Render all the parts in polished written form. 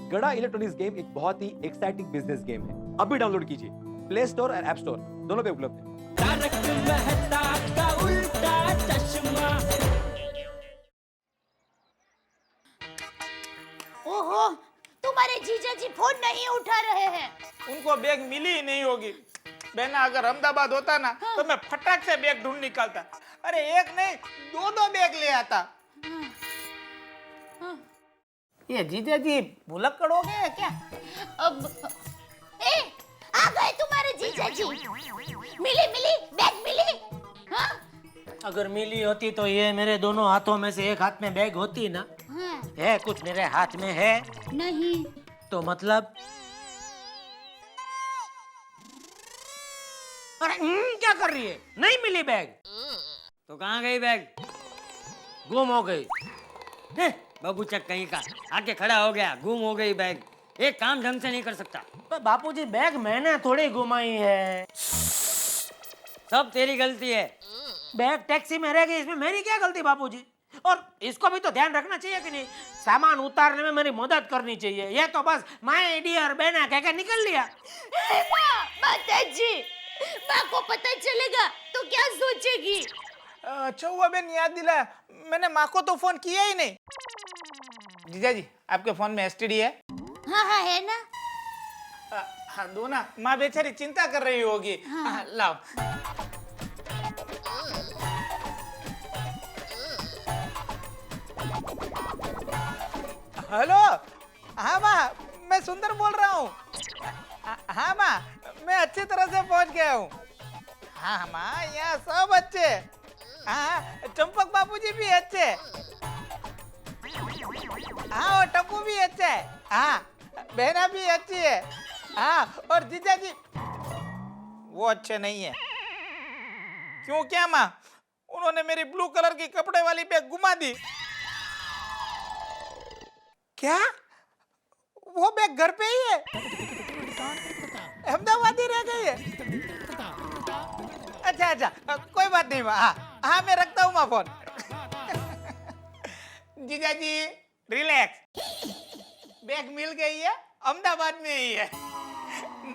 गड़ा electronics game एक बहुत ही एक्साइटिंग बिजनेस गेम है। अभी डाउनलोड कीजिए, प्ले स्टोर और ऐप स्टोर दोनों पे उपलब्ध है। तारक मेहता का उल्टा चश्मा। ओहो, तुम्हारे जीजा जी फोन नहीं उठा रहे हैं। उनको बैग मिली ही नहीं होगी। बहना अगर अहमदाबाद होता ना तो मैं फटाक से बैग ढूंढ निकालता। अरे एक नहीं दो बैग ले आता। ये जीजा जी भुलक्कड़ हो गए क्या? अब आ गए तुम्हारे जीजा जी। मिली बैग मिली। हाँ? अगर मिली होती तो ये मेरे दोनों हाथों में से एक हाथ में बैग होती ना। हाँ। है कुछ मेरे हाथ में है नहीं। तो मतलब अरे क्या कर रही है? नहीं मिली बैग तो कहाँ गई बैग? गुम हो गई। बबूचक कहीं का आके खड़ा हो गया, गुम हो गई बैग। एक काम ढंग से नहीं कर सकता। पर बापूजी बैग मैंने थोड़ी घुमाई है। सब तेरी गलती है। बैग टैक्सी में रह गई, इसमें मेरी क्या गलती बापूजी? और इसको भी तो ध्यान रखना चाहिए कि नहीं? सामान उतारने में मेरी मदद करनी चाहिए। ये तो बस माय डियर बहना कह के निकल लिया। माता जी, माँ को पता चलेगा तो क्या सोचेगी? अच्छा हुआ बहन याद दिलाया, मैंने माँ को तो फोन किया ही नहीं। जीजा जी आपके फोन में एसटीडी है? हाँ है ना। हाँ दो ना, माँ बेचारी चिंता कर रही होगी। हाँ, लाओ। हेलो, हाँ माँ मैं सुंदर बोल रहा हूँ। हाँ माँ मैं अच्छी तरह से पहुँच गया हूँ। हाँ माँ यहाँ सब अच्छे। हाँ चंपक बाबूजी भी अच्छे। हाँ और टप्पू भी अच्छा है। हाँ बहना भी अच्छी है। हाँ और जीजा जी वो अच्छे नहीं है। क्यों क्या माँ? उन्होंने मेरी ब्लू कलर की कपड़े वाली बैग घुमा दी। क्या? वो बैग घर पे ही है? अहमदाबाद ही रह गई है? अच्छा कोई बात नहीं माँ। हाँ मैं रखता हूँ माँ फोन। जीजा जी रिलैक्स, बैग मिल गई है, अहमदाबाद में ही है।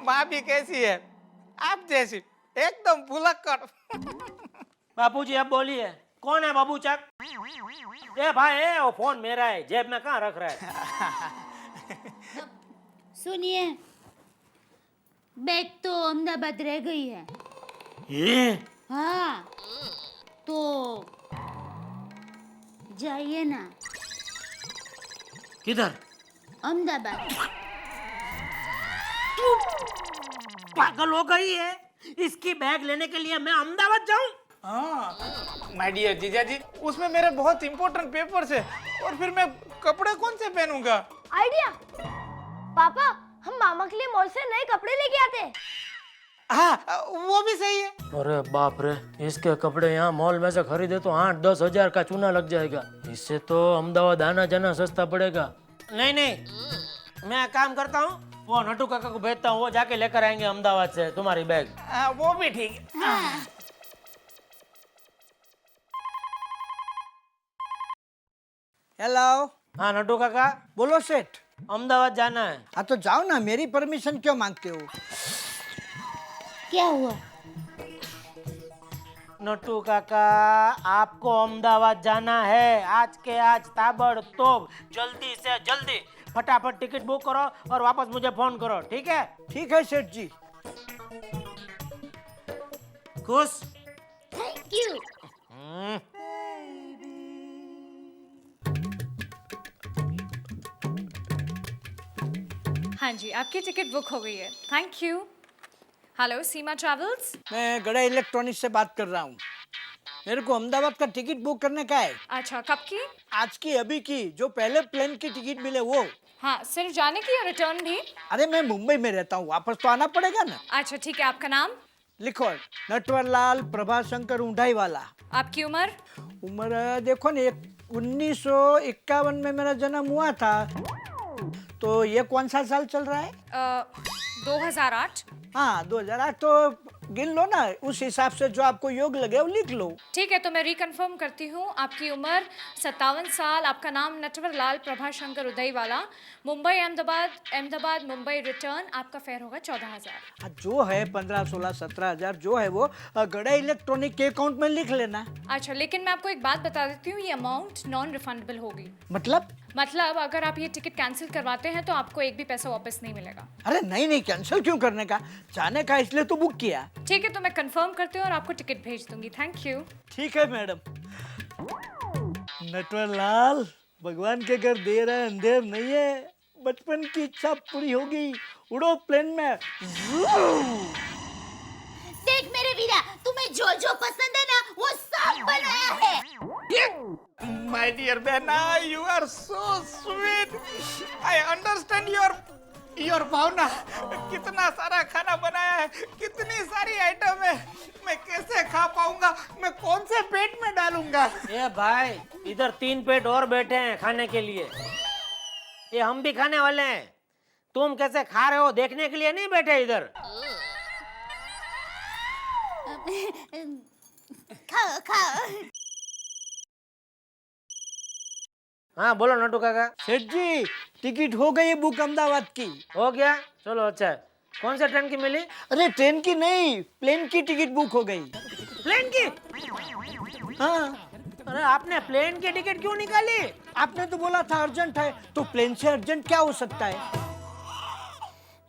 माँ भी कैसी है? आप जैसी, एकदम भुलक्कड़। बापूजी अब बोलिए, कौन है बाबूचक? ए भाई वो फोन मेरा है, जेब में कहाँ रख रहा है? सुनिए, बैग तो अहमदाबाद रह गई है। ये हाँ तो जाइए ना किधर? अहमदाबाद। पागल हो गई है? इसकी बैग लेने के लिए मैं अहमदाबाद जाऊं? हाँ माय डियर जीजा जी, उसमें मेरे बहुत इंपॉर्टेंट पेपर्स है और फिर मैं कपड़े कौन से पहनूंगा? आइडिया, पापा हम मामा के लिए मॉल से नए कपड़े लेके आते हैं। हाँ वो भी सही है। अरे बाप रे, इसके कपड़े यहाँ मॉल में से खरीदे तो 8-10 हजार का चूना लग जाएगा। इससे तो अहमदाबाद आना जाना सस्ता पड़ेगा। नहीं मैं काम करता हूँ, वो नटू काका को भेजता हूँ, वो जाके लेकर आएंगे अहमदाबाद से तुम्हारी बैग। हाँ वो भी ठीक है। हेलो। हाँ नटू काका बोलो सेठ। अहमदाबाद जाना है। हाँ तो जाओ ना, मेरी परमिशन क्यों मांगते हो? क्या हुआ? नटू काका आपको अहमदाबाद जाना है, आज के आज ताबड़तोड़, जल्दी से जल्दी फटाफट टिकट बुक करो और वापस मुझे फोन करो, ठीक है? ठीक है सेठ जी। खुश? Thank you. हाँ जी, आपकी टिकट बुक हो गई है। Thank you. Hello Seema travels. मैं गड़ा इलेक्ट्रॉनिक्स से बात कर रहा हूँ। मेरे को अहमदाबाद का टिकट बुक करने का है। अच्छा कब की? आज की, अभी की, जो पहले प्लेन की टिकट मिले वो। हाँ सिर्फ जाने की या रिटर्न भी? अरे मैं मुंबई में रहता हूँ, वापस तो आना पड़ेगा ना। अच्छा ठीक है, आपका नाम? लिखो, नटवरलाल प्रभाशंकर ऊंढाई वाला। आपकी उम्र? उम्र देखो ना, 1951 में मेरा जन्म हुआ था, तो ये कौन सा साल चल रहा है? 2008। हाँ 2008 तो गिन लो ना, उस हिसाब से जो आपको योग लगे वो लिख लो। ठीक है, तो मैं रिकन्फर्म करती हूँ। आपकी उम्र 57 साल, आपका नाम नटवर लाल प्रभाशंकर उदयवाला, मुंबई अहमदाबाद, अहमदाबाद मुंबई रिटर्न, आपका फेयर होगा 14,000। जो है 15, 16, 17,000 जो है वो गड़ा इलेक्ट्रॉनिक के अकाउंट में लिख लेना। अच्छा, लेकिन मैं आपको एक बात बता देती हूँ, ये अमाउंट नॉन रिफंडेबल होगी। मतलब अगर आप ये टिकट कैंसिल करवाते हैं तो आपको एक भी पैसा वापस नहीं मिलेगा। अरे नहीं, कैंसिल क्यों करने का, जाने का इसलिए तो बुक किया। ठीक है, तो मैं कंफर्म करती हूँ और आपको टिकट भेज दूंगी। Thank you. ठीक है मैडम। नटवर लाल, भगवान के घर देर है अंधेर नहीं है, बचपन की इच्छा पूरी होगी, उड़ो प्लेन में। देख मेरे वीरा, तुम्हें जो जो पसंद है ना वो सब बनाया है। माय डियर बहना, you are so sweet. I understand your भावना। कितना सारा खाना बनाया है, कितनी सारी आइटम है, मैं कैसे खा पाऊंगा, मैं कौन से पेट में डालूंगा। ये भाई, इधर 3 पेट और बैठे हैं खाने के लिए, ये हम भी खाने वाले हैं। तुम कैसे खा रहे हो देखने के लिए नहीं बैठे इधर। खाओ खाओ। हाँ बोलो नटू काका। सेठ जी, टिकट हो गई बुक अहमदाबाद की। हो गया, चलो अच्छा है। कौन सा ट्रेन की मिली? अरे ट्रेन की नहीं, प्लेन की टिकट बुक हो गई। प्लेन की? हाँ। अरे आपने प्लेन की टिकट क्यों निकाली? आपने तो बोला था अर्जेंट है, तो प्लेन से अर्जेंट क्या हो सकता है।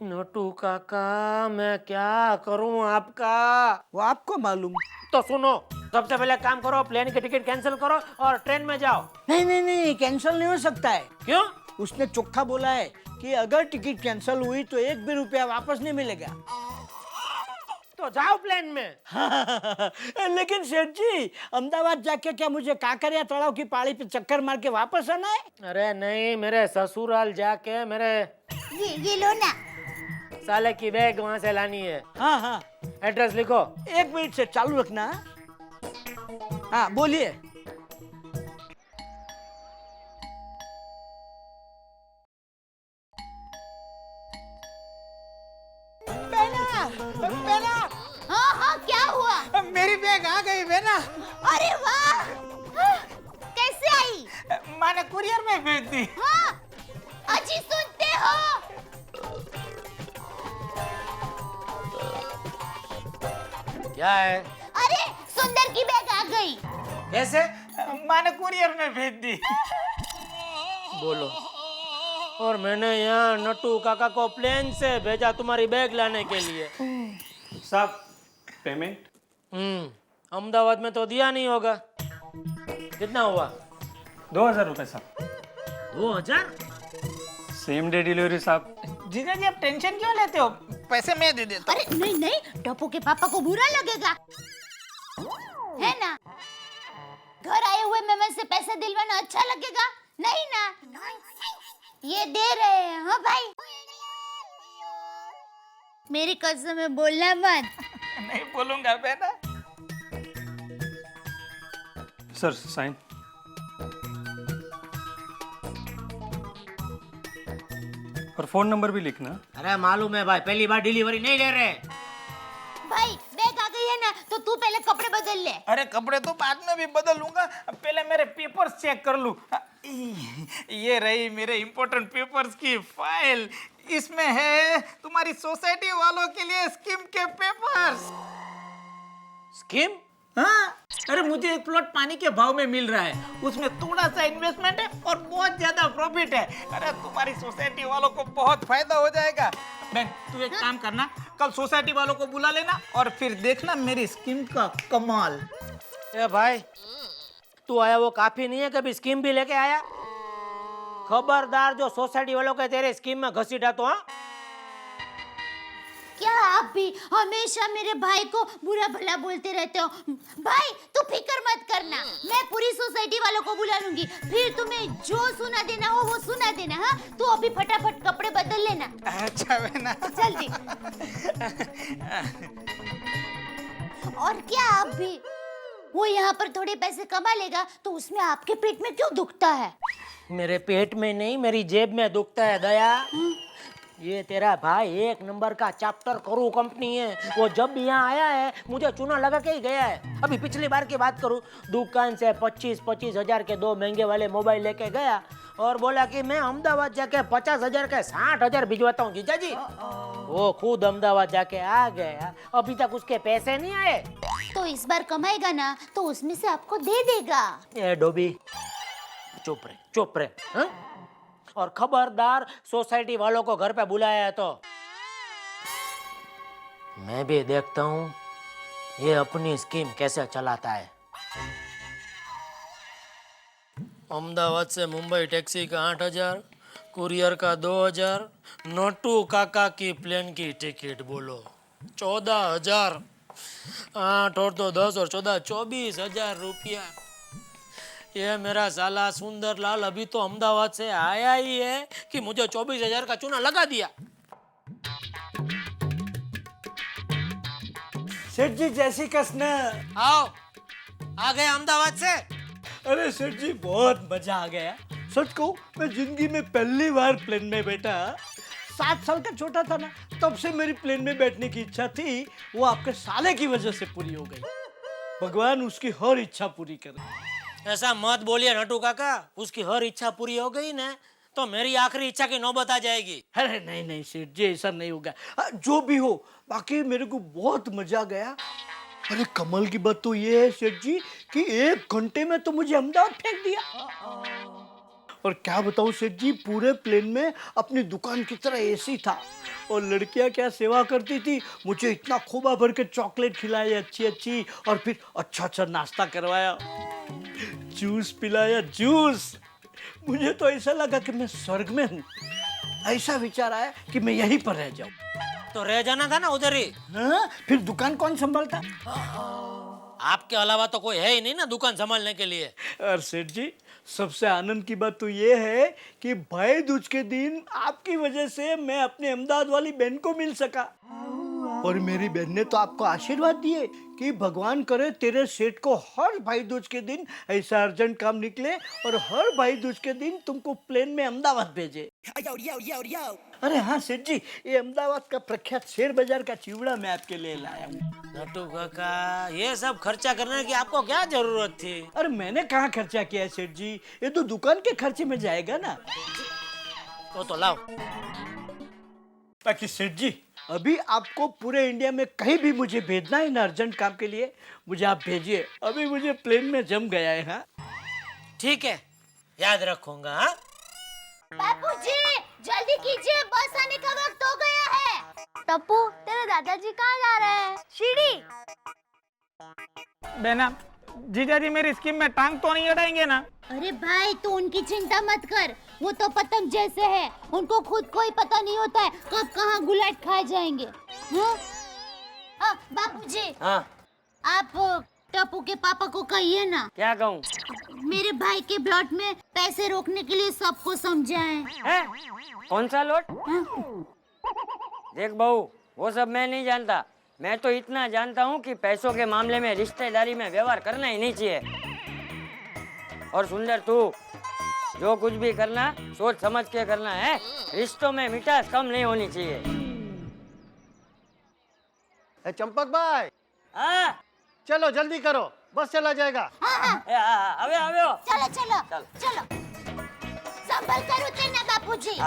नटू काका, मैं क्या करूं आपका? वो आपको मालूम। तो सुनो, सबसे पहले काम करो, प्लेन की टिकट कैंसिल करो और ट्रेन में जाओ। नहीं, कैंसिल नहीं हो सकता है। क्यों? उसने चोखा बोला है कि अगर टिकट कैंसिल हुई तो 1 भी रुपया वापस नहीं मिलेगा। तो जाओ प्लेन में। लेकिन सेठ जी, अहमदाबाद जाके क्या मुझे काकरिया तालाब की पहाड़ी पे चक्कर मार के वापस आना है? अरे नहीं, मेरे ससुराल जाके मेरे ये लो ना। साले की बैग वहां से लानी है। हाँ। एड्रेस लिखो। 1 मिनट से चालू रखना। हाँ बोलिए। बेना, हाँ क्या हुआ? मेरी बैग आ गई बेना। अरे वाह, कैसे आई? माँ ने कुरियर में भेज दी। हाँ, अजी सुनते हो? क्या है? अरे सुंदर की बैग आ गई। कैसे? माँ ने कुरियर में भेज दी। बोलो। और मैंने यहाँ नट्टू काका को प्लेन से भेजा तुम्हारी बैग लाने के लिए। साहब पेमेंट? अहमदाबाद में तो दिया नहीं होगा। कितना हुआ? 2,000 रुपए साहब। 2,000? सेम डे डिलीवरी साहब। जीजा जी आप टेंशन क्यों लेते हो, पैसे मैं दे देता हूँ। अरे नहीं, टप्पू के पापा को बुरा लगेगा, है ना? घर आए हुए मेहमान से पैसे दिलवाना अच्छा लगेगा नहीं ना? ये दे रहे हैं। हाँ भाई, मेरी कसम है, बोलना मत। नहीं बोलूंगा बेटा। Sir sign. और फोन नंबर भी लिखना। अरे मालूम है भाई, पहली बार डिलीवरी नहीं ले रहे। भाई बैग आ गई है ना, तो तू पहले कपड़े बदल ले। अरे कपड़े तो बाद में भी बदल लूंगा, पहले मेरे पेपर्स चेक कर लूं। ये रही मेरे इम्पोर्टेंट पेपर्स की फाइल, इसमें है तुम्हारी सोसाइटी वालों के लिए स्कीम के पेपर्स। स्कीम? हाँ, अरे मुझे एक प्लॉट पानी के भाव में मिल रहा है, उसमें थोड़ा सा इन्वेस्टमेंट है और बहुत ज्यादा प्रॉफिट है। अरे तुम्हारी सोसाइटी वालों को बहुत फायदा हो जाएगा। बहन तू एक काम करना, कल सोसाइटी वालों को बुला लेना और फिर देखना मेरी स्कीम का कमाल। ए भाई, तू आया वो काफी नहीं है, कभी स्कीम भी लेके आया? खबरदार जो सोसाइटी वालों के तेरे स्कीम में घसीटा तो। हाँ, क्या आप भी हमेशा मेरे भाई को बुरा भला बोलते रहते हो? भाई तू फिक्र मत करना, मैं पूरी सोसाइटी वालों को बुला लूंगी, फिर तुम्हें जो सुना देना हो वो सुना देना। हाँ, तू अभी फटाफट कपड़े बदल लेना। अच्छा बहना, जल्दी। और क्या आप भी, वो यहाँ पर थोड़े पैसे कमा लेगा तो उसमें आपके पेट में क्यों दुखता है? मेरे पेट में नहीं, मेरी जेब में दुखता है दया। ये तेरा भाई एक नंबर का चैप्टर करू कंपनी है। वो जब भी यहाँ आया है मुझे चूना लगा के ही गया है। अभी पिछली बार की बात करूँ, दुकान से 25-25 हजार के 2 महंगे वाले मोबाइल लेके गया और बोला कि मैं अहमदाबाद जाके 50,000 के 60,000 भिजवाता हूँ जीजा जी। वो खुद अहमदाबाद जाके आ गया, अभी तक उसके पैसे नहीं आए। तो इस बार कमाएगा ना तो उसमें से आपको दे देगा। ए डोबी, चुप रहे हाँ? और खबरदार सोसाइटी वालों को घर पे बुलाया है तो मैं भी देखता हूँ ये अपनी स्कीम कैसे चलाता है। अहमदाबाद से मुंबई टैक्सी का 8,000, कुरियर का 2,000, नोटू काका की प्लेन की टिकट बोलो 14,000, 8 और 10 और 14, 24,000 रुपया। ये मेरा साला सुंदरलाल अभी तो अहमदाबाद से आया ही है कि मुझे 24,000 का चूना लगा दिया। सेठ जी जैसी कसना। आओ, आ गए अहमदाबाद से। अरे सेठ जी बहुत मजा आ गया। सच कहूं मैं जिंदगी में पहली बार प्लेन में बैठा। 7 साल का छोटा था ना, तब से मेरी प्लेन में बैठने की इच्छा थी, वो आपके साले की वजह से पूरी हो गई। भगवान उसकी हर इच्छा पूरी करे। ऐसा मत बोलिए नटू काका, उसकी हर इच्छा पूरी हो गई ना तो मेरी आखिरी इच्छा की नौबत आ जाएगी। अरे नहीं सेठ जी ऐसा नहीं होगा। जो भी हो, बाकी मेरे को बहुत मजा गया। अरे कमाल की बात तो ये है सेठ जी कि 1 घंटे में तो मुझे अहमदाबाद फेंक दिया। और क्या बताऊं सेठ जी, पूरे प्लेन में अपनी दुकान की तरह एसी था और लड़कियां क्या सेवा करती थी। मुझे इतना खोबा भर के चॉकलेट खिलाए अच्छी और फिर अच्छा नाश्ता करवाया, जूस पिलाया, जूस। मुझे तो ऐसा लगा कि मैं स्वर्ग में हूँ। ऐसा विचार आया कि मैं यहीं पर रह जाऊं। तो रह जाना था ना उधर ही। हाँ? फिर दुकान कौन संभालता? आपके अलावा तो कोई है ही नहीं ना दुकान संभालने के लिए। और सेठ जी सबसे आनंद की बात तो ये है कि भाई दूज के दिन आपकी वजह से मैं अपने अहमदाबाद वाली बहन को मिल सका। और मेरी बहन ने तो आपको आशीर्वाद दिए कि भगवान करे तेरे सेठ को हर भाई दूज के दिन ऐसा अर्जेंट काम निकले और हर भाई दूज के दिन तुमको प्लेन में अहमदाबाद भेजे। अरे हाँ सेठ जी, ये अहमदाबाद का प्रख्यात शेर बाजार का चिवड़ा मैं आपके लिए लाया हूँ। नटू काका, ये सब खर्चा करने की आपको क्या जरूरत थी? अरे मैंने कहाँ खर्चा किया है सेठ जी, ये तो दुकान के खर्चे में जाएगा ना। तो लाओ। बाकी सेठ जी अभी आपको पूरे इंडिया में कहीं भी मुझे भेजना है ना अर्जेंट काम के लिए, मुझे आप भेजिए। अभी मुझे प्लेन में जम गया है। हाँ ठीक है, याद रखूंगा। हाँ बापूजी जल्दी कीजिए, बस आने का वक्त हो गया है। टप्पू तेरे दादाजी कहाँ जा रहे हैं? सीढ़ी। बहना, जीजा जी मेरी स्कीम में टांग तो नहीं अड़ाएंगे ना? अरे भाई तू उनकी चिंता मत कर, वो तो पतंग जैसे है, उनको खुद कोई पता नहीं होता है कब कहाँ गुलाट खा जाएंगे। हाँ बापूजी, हाँ आप टप्पू के पापा को कहिए ना, क्या कहूँ? मेरे भाई के प्लॉट में पैसे रोकने के लिए सबको समझाएं। हैं? कौन सा लोट? हाँ? देख बहू, वो सब मैं नहीं जानता। मैं तो इतना जानता हूँ कि पैसों के मामले में रिश्तेदारी में व्यवहार करना ही नहीं चाहिए। और सुंदर तू जो कुछ भी करना सोच समझ के करना है। रिश्तों में मिठास कम नहीं होनी चाहिए। चंपक भाई हाँ चलो जल्दी करो, बस चला जाएगा। अबे चलो चलो चलो, संभल कर उतरना बापूजी।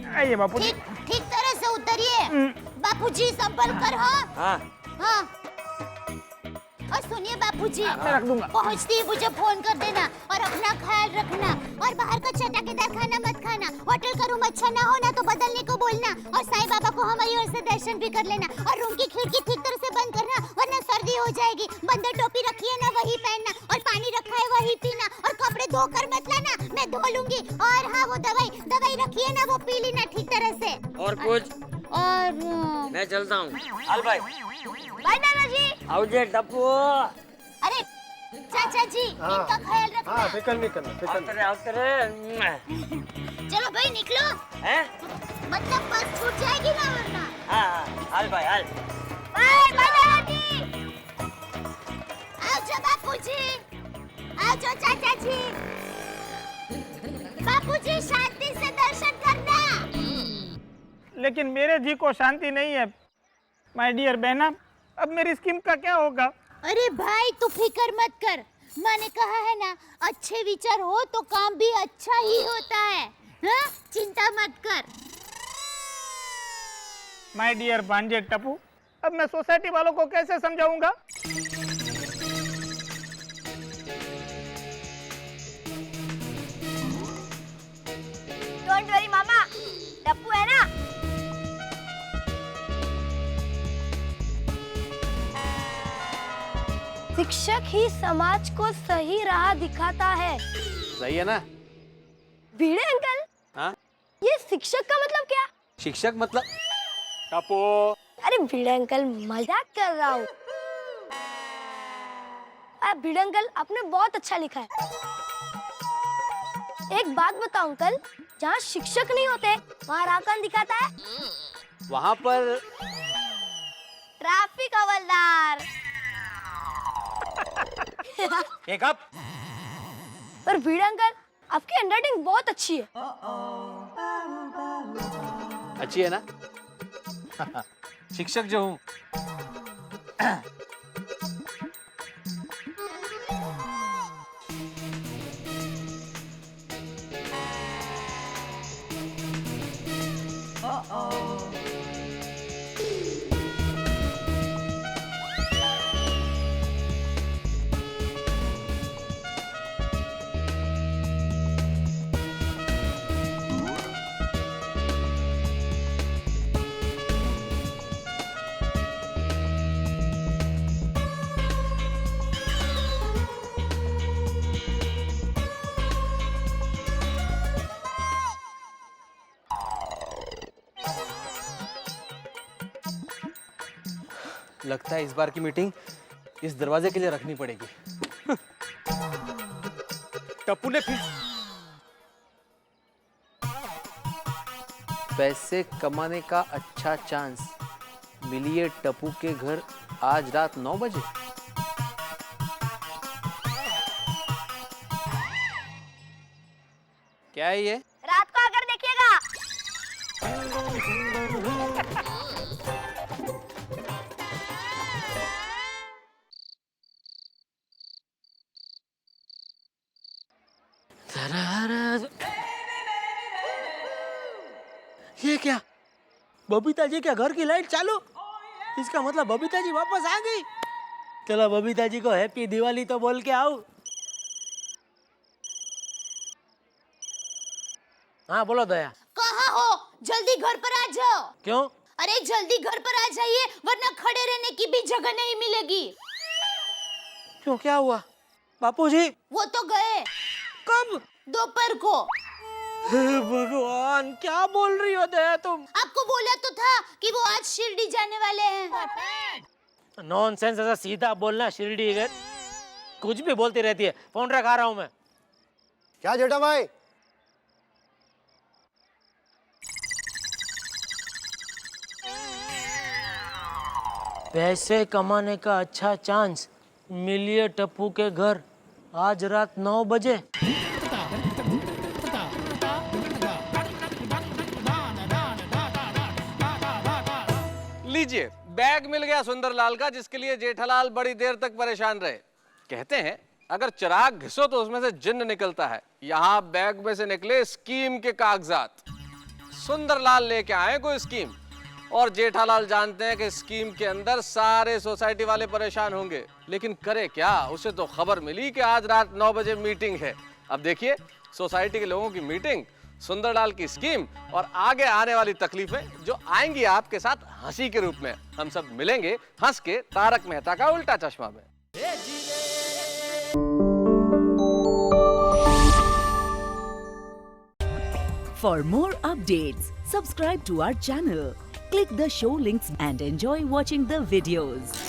आइए बापूजी। ठीक तरह से उतरिए बापूजी, संभल कर। हाँ हाँ। और सुनिए बापूजी, पहुँचते ही मुझे फोन कर देना और अपना ख्याल रखना। और बाहर का चटाकेदार खाना मत खाना, होटल का रूम अच्छा ना हो ना तो बदलने को बोलना। और साईं बाबा को हमारी ओर से दर्शन भी कर लेना। और रूम की खिड़की ठीक तरह से बंद करना वरना सर्दी हो जाएगी। बंदर टोपी रखी है ना वही पहनना, और पानी रखा है वही पीना, और कपड़े धोकर मत लाना, मैं धो लूंगी। और हाँ वो दवाई रखी है ना वो पी लेना ठीक तरह से। और कुछ? और मैं चलता हूँ। हाल भाई। बाय दादाजी। आओ टप्पू। अरे चाचा जी इनका ख्याल रखना। हाँ फिक्र नहीं करना, फिक्र नहीं। चलो भाई निकलो। हैं? मतलब बस छूट जाएगी ना वरना। हाँ हाल भाई हाल। बाय दादाजी। आओ जो बापूजी, आओ जो चाचा जी। बापूजी शांति से दर्शन करना। लेकिन मेरे जी को शांति नहीं है। माय डियर बहना, अब मेरी स्कीम का क्या होगा? अरे भाई तू फिक्र मत कर, माँ ने कहा है ना, अच्छे विचार हो तो काम भी अच्छा ही होता है। हाँ? चिंता मत कर। माय डियर भांजे टप्पू, अब मैं सोसाइटी वालों को कैसे समझाऊंगा? डोंट वरी मामा, टप्पू है ना। शिक्षक ही समाज को सही राह दिखाता है। सही है ना? भिड़े अंकल, हाँ? ये शिक्षक का मतलब क्या? शिक्षक मतलब टप्पू। अरे भिड़े अंकल, मजाक कर रहा हूँ। भिड़े अंकल, आपने बहुत अच्छा लिखा है। एक बात बताओ अंकल, जहाँ शिक्षक नहीं होते वहाँ राह कौन दिखाता है? वहाँ पर ट्रैफिक हवलदार। एक अप। पर भिड़े अंकल, आपकी हैंडराइटिंग बहुत अच्छी है। अच्छी है ना? शिक्षक जो हूँ। लगता है इस बार की मीटिंग इस दरवाजे के लिए रखनी पड़ेगी। टप्पू ने फिर पैसे कमाने का अच्छा चांस, मिलिए टप्पू के घर आज रात 9 बजे। क्या है ये? रात को आकर देखिएगा। ये क्या? बबीता जी के घर की लाइट चालू? इसका मतलब बबीता जी वापस आ गई। चलो बबीता जी को हैप्पी दिवाली तो बोल के आओ। हाँ बोलो दया। कहाँ हो? जल्दी घर पर आ जाओ। क्यों? अरे जल्दी घर पर आ जाइए, वरना खड़े रहने की भी जगह नहीं मिलेगी। क्यों, क्या हुआ? बापूजी वो तो गए। कब? दोपहर को। हे भगवान, क्या बोल रही हो दया तुम? आपको बोला तो था कि वो आज शिरडी जाने वाले हैं। नॉनसेंस, ऐसा सीधा बोलना। शिरडी गए, कुछ भी बोलती रहती है। फोन रखा रहा हूं मैं। क्या जेठा भाई? पैसे कमाने का अच्छा चांस, मिलिए टप्पू के घर आज रात 9 बजे। लीजिए, बैग मिल गया सुंदरलाल का, जिसके लिए जेठालाल बड़ी देर तक परेशान रहे। कहते हैं अगर चिराग घिसो तो उसमें से जिन्न निकलता है। यहाँ बैग में से निकले स्कीम के कागजात। सुंदरलाल लेके आए कोई स्कीम, और जेठालाल जानते हैं कि स्कीम के अंदर सारे सोसाइटी वाले परेशान होंगे, लेकिन करे क्या? उसे तो खबर मिली कि आज रात 9 बजे मीटिंग है। अब देखिए, सोसाइटी के लोगों की मीटिंग, सुंदरलाल की स्कीम और आगे आने वाली तकलीफें जो आएंगी आपके साथ हंसी के रूप में। हम सब मिलेंगे हंस के तारक मेहता का उल्टा चश्मा में। For more updates, subscribe to our channel, click the show links and enjoy watching the videos.